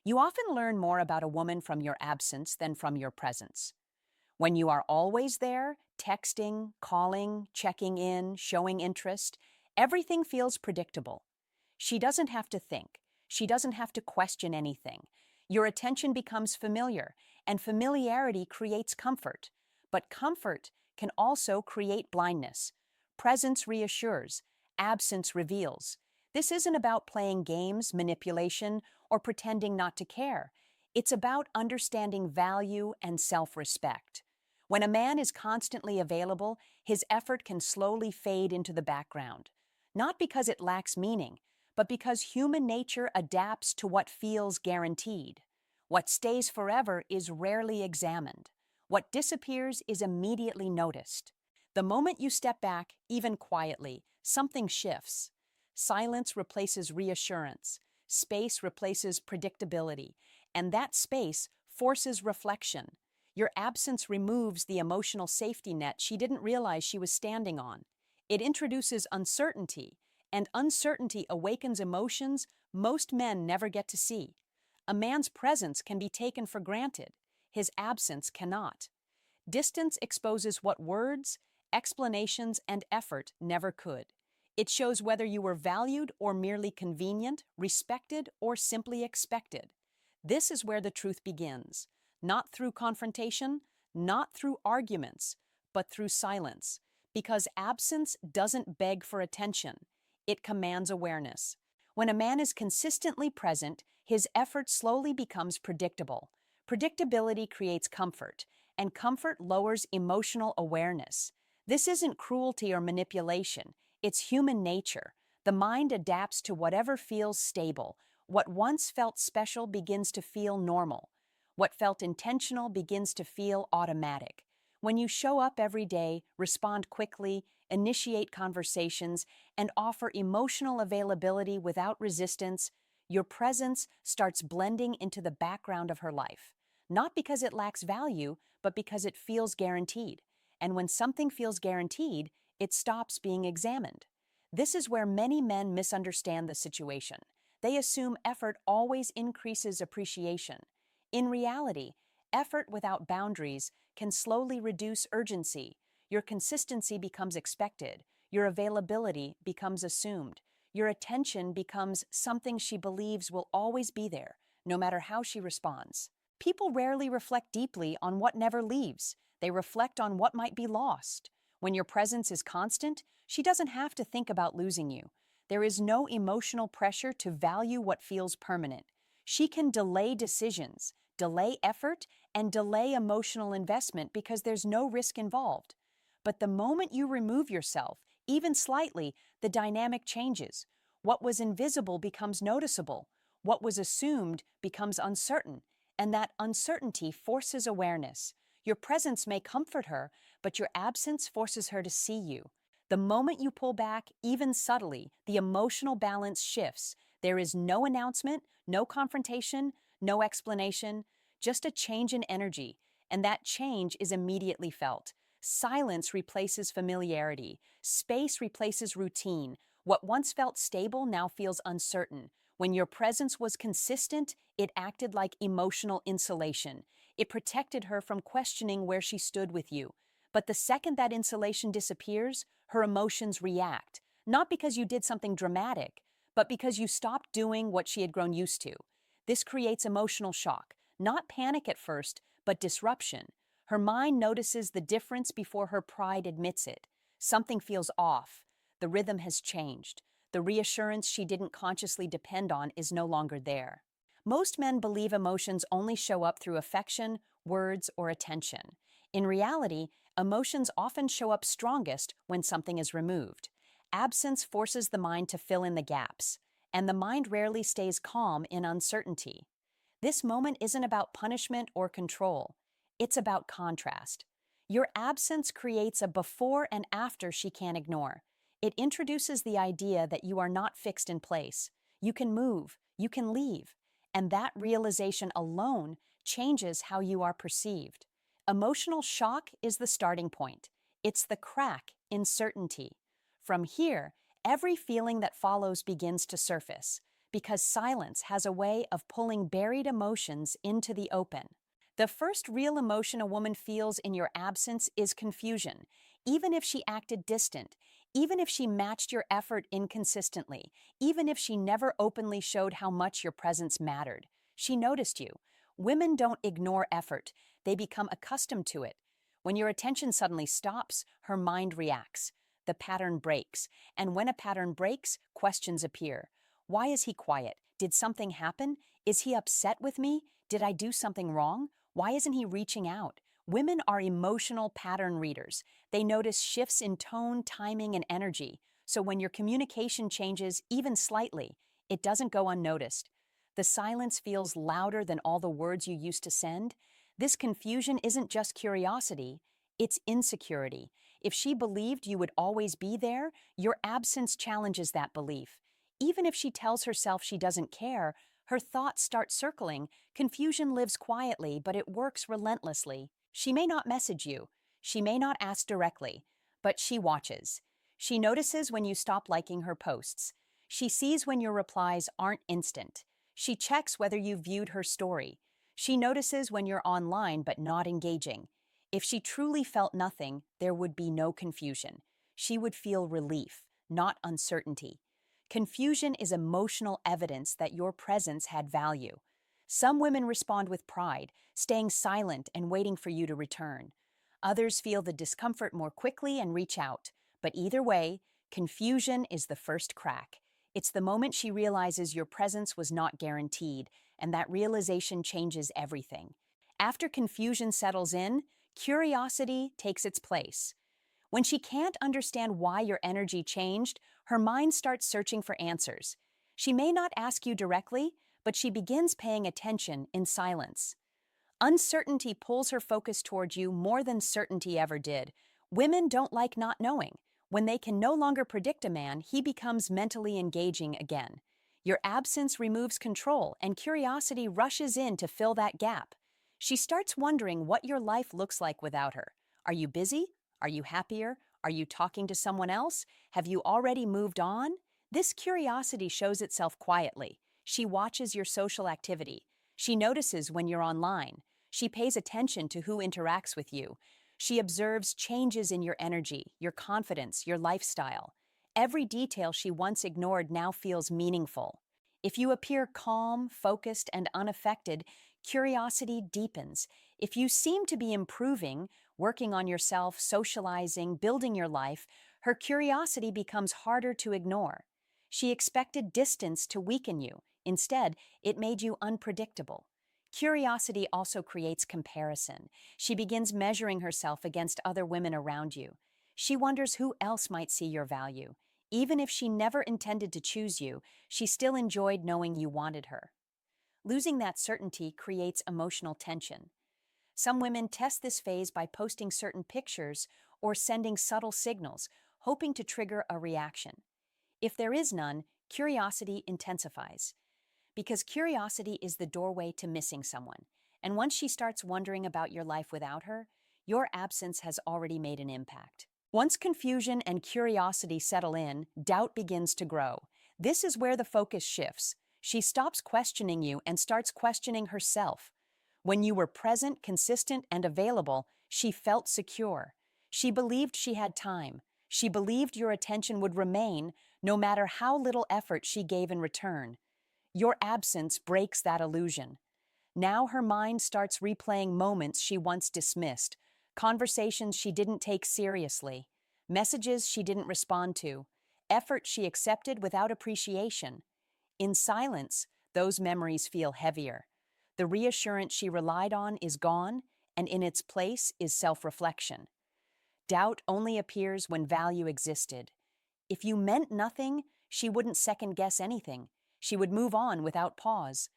You often learn more about a woman from your absence than from your presence. When you are always there, texting, calling, checking in, showing interest, everything feels predictable. She doesn't have to think. She doesn't have to question anything. Your attention becomes familiar, and familiarity creates comfort. But comfort can also create blindness. Presence reassures, absence reveals. This isn't about playing games, manipulation, or pretending not to care. It's about understanding value and self-respect. When a man is constantly available, his effort can slowly fade into the background. Not because it lacks meaning, but because human nature adapts to what feels guaranteed. What stays forever is rarely examined. What disappears is immediately noticed. The moment you step back, even quietly, something shifts. Silence replaces reassurance. Space replaces predictability. And that space forces reflection. Your absence removes the emotional safety net she didn't realize she was standing on. It introduces uncertainty, and uncertainty awakens emotions most men never get to see. A man's presence can be taken for granted. His absence cannot. Distance exposes what words, explanations, and effort never could. It shows whether you were valued or merely convenient, respected or simply expected. This is where the truth begins. Not through confrontation, not through arguments, but through silence. Because absence doesn't beg for attention, it commands awareness. When a man is consistently present, his effort slowly becomes predictable. Predictability creates comfort, and comfort lowers emotional awareness. This isn't cruelty or manipulation, it's human nature. The mind adapts to whatever feels stable. What once felt special begins to feel normal. What felt intentional begins to feel automatic. When you show up every day, respond quickly, initiate conversations, and offer emotional availability without resistance, your presence starts blending into the background of her life. Not because it lacks value, but because it feels guaranteed. And when something feels guaranteed, it stops being examined. This is where many men misunderstand the situation. They assume effort always increases appreciation. In reality, effort without boundaries can slowly reduce urgency. Your consistency becomes expected. Your availability becomes assumed. Your attention becomes something she believes will always be there, no matter how she responds. People rarely reflect deeply on what never leaves. They reflect on what might be lost. When your presence is constant, she doesn't have to think about losing you. There is no emotional pressure to value what feels permanent. She can delay decisions, delay effort, and delay emotional investment because there's no risk involved. But the moment you remove yourself, even slightly, the dynamic changes. What was invisible becomes noticeable. What was assumed becomes uncertain, and that uncertainty forces awareness. Your presence may comfort her, but your absence forces her to see you. The moment you pull back, even subtly, the emotional balance shifts. There is no announcement, no confrontation, no explanation, just a change in energy, and that change is immediately felt. Silence replaces familiarity. Space replaces routine. What once felt stable now feels uncertain. When your presence was consistent, it acted like emotional insulation. It protected her from questioning where she stood with you. But the second that insulation disappears, her emotions react. Not because you did something dramatic, but because you stopped doing what she had grown used to. This creates emotional shock, not panic at first, but disruption. Her mind notices the difference before her pride admits it. Something feels off. The rhythm has changed. The reassurance she didn't consciously depend on is no longer there. Most men believe emotions only show up through affection, words, or attention. In reality, emotions often show up strongest when something is removed. Absence forces the mind to fill in the gaps, and the mind rarely stays calm in uncertainty. This moment isn't about punishment or control. It's about contrast. Your absence creates a before and after she can't ignore. It introduces the idea that you are not fixed in place. You can move, you can leave, and that realization alone changes how you are perceived. Emotional shock is the starting point. It's the crack in certainty. From here, every feeling that follows begins to surface, because silence has a way of pulling buried emotions into the open. The first real emotion a woman feels in your absence is confusion, even if she acted distant, even if she matched your effort inconsistently, even if she never openly showed how much your presence mattered. She noticed you. Women don't ignore effort, they become accustomed to it. When your attention suddenly stops, her mind reacts. The pattern breaks, and when a pattern breaks, questions appear. Why is he quiet? Did something happen? Is he upset with me? Did I do something wrong? Why isn't he reaching out? Women are emotional pattern readers. They notice shifts in tone, timing, and energy. So when your communication changes even slightly, it doesn't go unnoticed. The silence feels louder than all the words you used to send. This confusion isn't just curiosity, it's insecurity. If she believed you would always be there, your absence challenges that belief. Even if she tells herself she doesn't care, her thoughts start circling. Confusion lives quietly, but it works relentlessly. She may not message you, she may not ask directly, but she watches. She notices when you stop liking her posts. She sees when your replies aren't instant. She checks whether you viewed her story. She notices when you're online but not engaging. If she truly felt nothing, there would be no confusion. She would feel relief, not uncertainty. Confusion is emotional evidence that your presence had value. Some women respond with pride, staying silent and waiting for you to return. Others feel the discomfort more quickly and reach out. But either way, confusion is the first crack. It's the moment she realizes your presence was not guaranteed, and that realization changes everything. After confusion settles in, curiosity takes its place. When she can't understand why your energy changed, her mind starts searching for answers. She may not ask you directly, but she begins paying attention in silence. Uncertainty pulls her focus toward you more than certainty ever did. Women don't like not knowing. When they can no longer predict a man, he becomes mentally engaging again. Your absence removes control, and curiosity rushes in to fill that gap. She starts wondering what your life looks like without her. Are you busy? Are you happier? Are you talking to someone else? Have you already moved on? This curiosity shows itself quietly. She watches your social activity. She notices when you're online. She pays attention to who interacts with you. She observes changes in your energy, your confidence, your lifestyle. Every detail she once ignored now feels meaningful. If you appear calm, focused, and unaffected, curiosity deepens. If you seem to be improving, working on yourself, socializing, building your life, her curiosity becomes harder to ignore. She expected distance to weaken you. Instead, it made you unpredictable. Curiosity also creates comparison. She begins measuring herself against other women around you. She wonders who else might see your value. Even if she never intended to choose you, she still enjoyed knowing you wanted her. Losing that certainty creates emotional tension. Some women test this phase by posting certain pictures or sending subtle signals, hoping to trigger a reaction. If there is none, curiosity intensifies. Because curiosity is the doorway to missing someone. And once she starts wondering about your life without her, your absence has already made an impact. Once confusion and curiosity settle in, doubt begins to grow. This is where the focus shifts. She stops questioning you and starts questioning herself. When you were present, consistent, and available, she felt secure. She believed she had time. She believed your attention would remain no matter how little effort she gave in return. Your absence breaks that illusion. Now her mind starts replaying moments she once dismissed, conversations she didn't take seriously, messages she didn't respond to, effort she accepted without appreciation. In silence, those memories feel heavier. The reassurance she relied on is gone, and in its place is self-reflection. Doubt only appears when value existed. If you meant nothing, she wouldn't second-guess anything. She would move on without pause.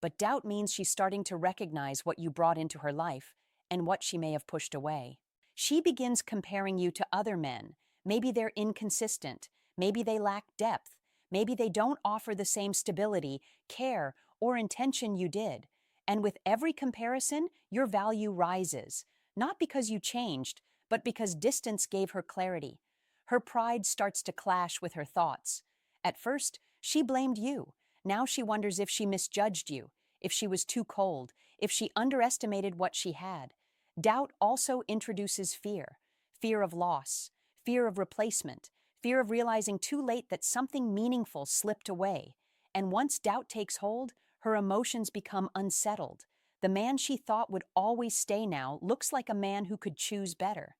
But doubt means she's starting to recognize what you brought into her life and what she may have pushed away. She begins comparing you to other men. Maybe they're inconsistent. Maybe they lack depth. Maybe they don't offer the same stability, care, or intention you did. And with every comparison, your value rises. Not because you changed, but because distance gave her clarity. Her pride starts to clash with her thoughts. At first, she blamed you. Now she wonders if she misjudged you, if she was too cold, if she underestimated what she had. Doubt also introduces fear, fear of loss, fear of replacement, fear of realizing too late that something meaningful slipped away. And once doubt takes hold, her emotions become unsettled. The man she thought would always stay now looks like a man who could choose better.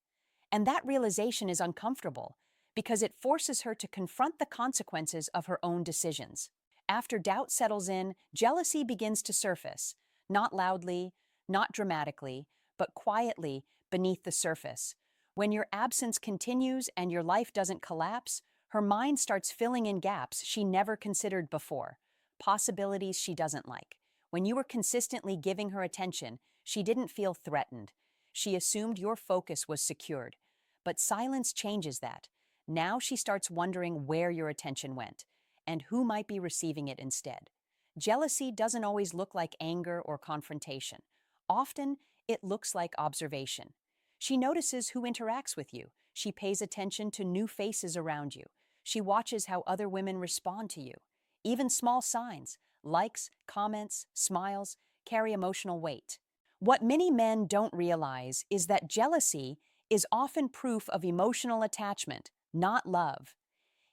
And that realization is uncomfortable because it forces her to confront the consequences of her own decisions. After doubt settles in, jealousy begins to surface, not loudly, not dramatically, but quietly beneath the surface. When your absence continues and your life doesn't collapse, her mind starts filling in gaps she never considered before, possibilities she doesn't like. When you were consistently giving her attention, she didn't feel threatened. She assumed your focus was secured. But silence changes that. Now she starts wondering where your attention went and who might be receiving it instead. Jealousy doesn't always look like anger or confrontation. Often, it looks like observation. She notices who interacts with you. She pays attention to new faces around you. She watches how other women respond to you. Even small signs, likes, comments, smiles, carry emotional weight. What many men don't realize is that jealousy is often proof of emotional attachment, not love.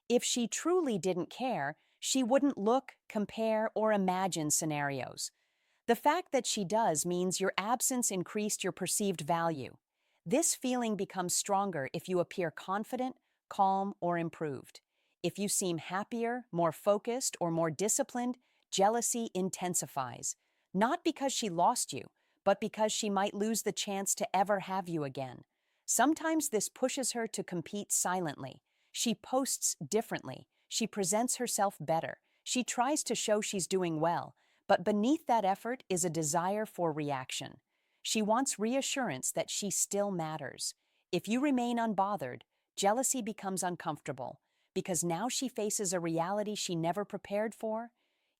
If she truly didn't care, she wouldn't look, compare, or imagine scenarios. The fact that she does means your absence increased your perceived value. This feeling becomes stronger if you appear confident, calm, or improved. If you seem happier, more focused, or more disciplined, jealousy intensifies. Not because she lost you, but because she might lose the chance to ever have you again. Sometimes this pushes her to compete silently. She posts differently. She presents herself better. She tries to show she's doing well. But beneath that effort is a desire for reaction. She wants reassurance that she still matters. If you remain unbothered, jealousy becomes uncomfortable because now she faces a reality she never prepared for.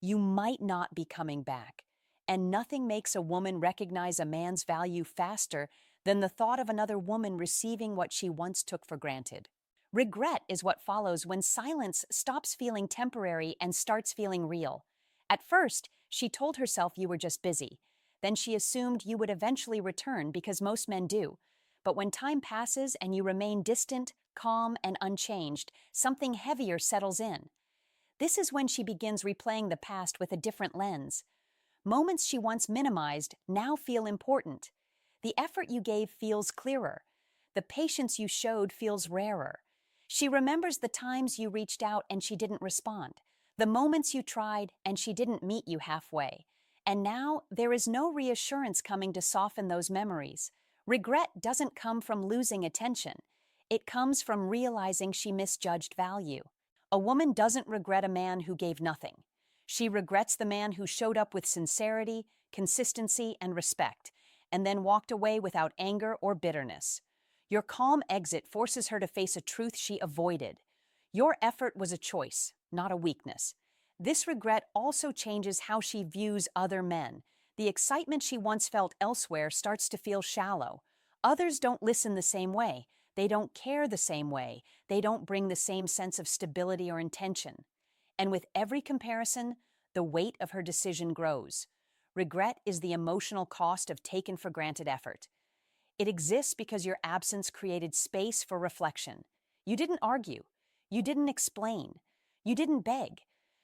You might not be coming back. And nothing makes a woman recognize a man's value faster than the thought of another woman receiving what she once took for granted. Regret is what follows when silence stops feeling temporary and starts feeling real. At first, she told herself you were just busy. Then she assumed you would eventually return because most men do. But when time passes and you remain distant, calm, and unchanged, something heavier settles in. This is when she begins replaying the past with a different lens. Moments she once minimized now feel important. The effort you gave feels clearer. The patience you showed feels rarer. She remembers the times you reached out and she didn't respond, the moments you tried and she didn't meet you halfway. And now there is no reassurance coming to soften those memories. Regret doesn't come from losing attention. It comes from realizing she misjudged value. A woman doesn't regret a man who gave nothing. She regrets the man who showed up with sincerity, consistency, and respect, and then walked away without anger or bitterness. Your calm exit forces her to face a truth she avoided. Your effort was a choice, not a weakness. This regret also changes how she views other men. The excitement she once felt elsewhere starts to feel shallow. Others don't listen the same way. They don't care the same way. They don't bring the same sense of stability or intention. And with every comparison, the weight of her decision grows. Regret is the emotional cost of taken for granted effort. It exists because your absence created space for reflection. You didn't argue. You didn't explain. You didn't beg.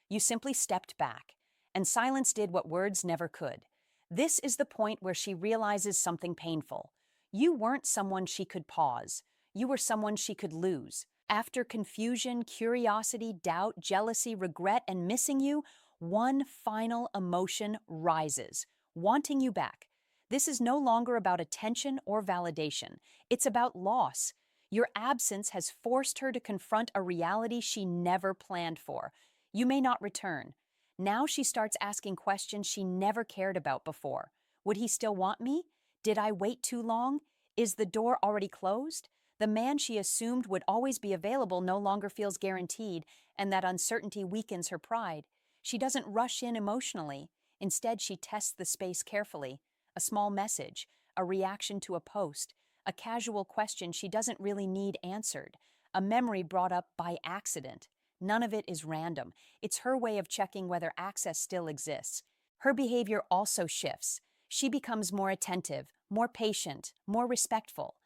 You simply stepped back, and silence did what words never could. This is the point where she realizes something painful. You weren't someone she could pause. You were someone she could lose. After confusion, curiosity, doubt, jealousy, regret, and missing you, one final emotion rises, wanting you back. This is no longer about attention or validation. It's about loss. Your absence has forced her to confront a reality she never planned for. You may not return. Now she starts asking questions she never cared about before. Would he still want me? Did I wait too long? Is the door already closed? The man she assumed would always be available no longer feels guaranteed, and that uncertainty weakens her pride. She doesn't rush in emotionally. Instead, she tests the space carefully. A small message, a reaction to a post, a casual question she doesn't really need answered, a memory brought up by accident. None of it is random. It's her way of checking whether access still exists. Her behavior also shifts. She becomes more attentive, more patient, more respectful.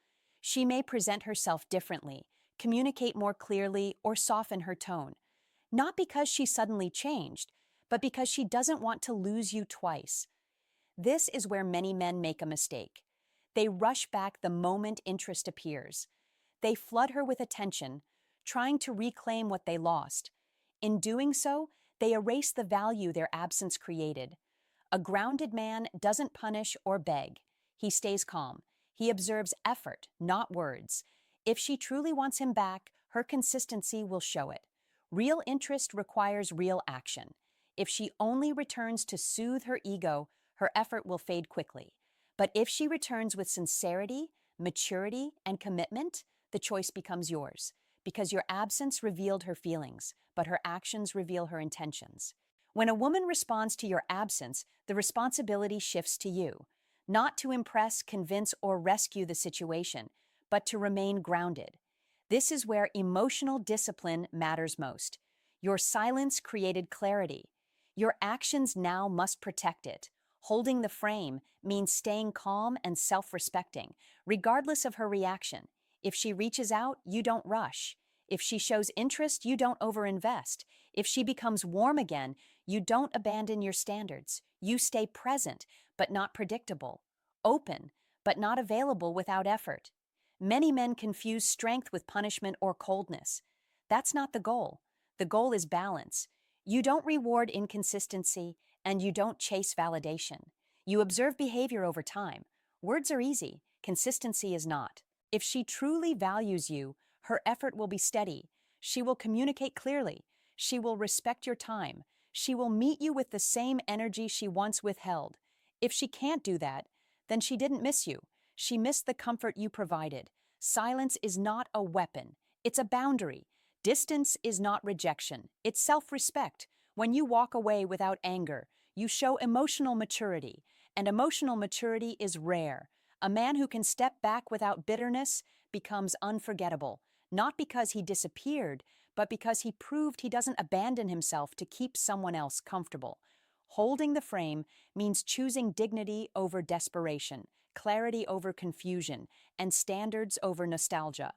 She may present herself differently, communicate more clearly, or soften her tone. Not because she suddenly changed, but because she doesn't want to lose you twice. This is where many men make a mistake. They rush back the moment interest appears. They flood her with attention, trying to reclaim what they lost. In doing so, they erase the value their absence created. A grounded man doesn't punish or beg. He stays calm. He observes effort, not words. If she truly wants him back, her consistency will show it. Real interest requires real action. If she only returns to soothe her ego, her effort will fade quickly. But if she returns with sincerity, maturity, and commitment, the choice becomes yours, because your absence revealed her feelings, but her actions reveal her intentions. When a woman responds to your absence, the responsibility shifts to you, not to impress, convince, or rescue the situation, but to remain grounded. This is where emotional discipline matters most. Your silence created clarity. Your actions now must protect it. Holding the frame means staying calm and self-respecting, regardless of her reaction. If she reaches out, you don't rush. If she shows interest, you don't overinvest. If she becomes warm again, you don't abandon your standards. You stay present, but not predictable. Open, but not available without effort. Many men confuse strength with punishment or coldness. That's not the goal. The goal is balance. You don't reward inconsistency, and you don't chase validation. You observe behavior over time. Words are easy. Consistency is not. If she truly values you, her effort will be steady. She will communicate clearly. She will respect your time. She will meet you with the same energy she once withheld. If she can't do that, then she didn't miss you. She missed the comfort you provided. Silence is not a weapon. It's a boundary. Distance is not rejection. It's self-respect. When you walk away without anger, you show emotional maturity, and emotional maturity is rare. A man who can step back without bitterness becomes unforgettable, not because he disappeared, but because he proved he doesn't abandon himself to keep someone else comfortable. Holding the frame means choosing dignity over desperation, clarity over confusion, and standards over nostalgia.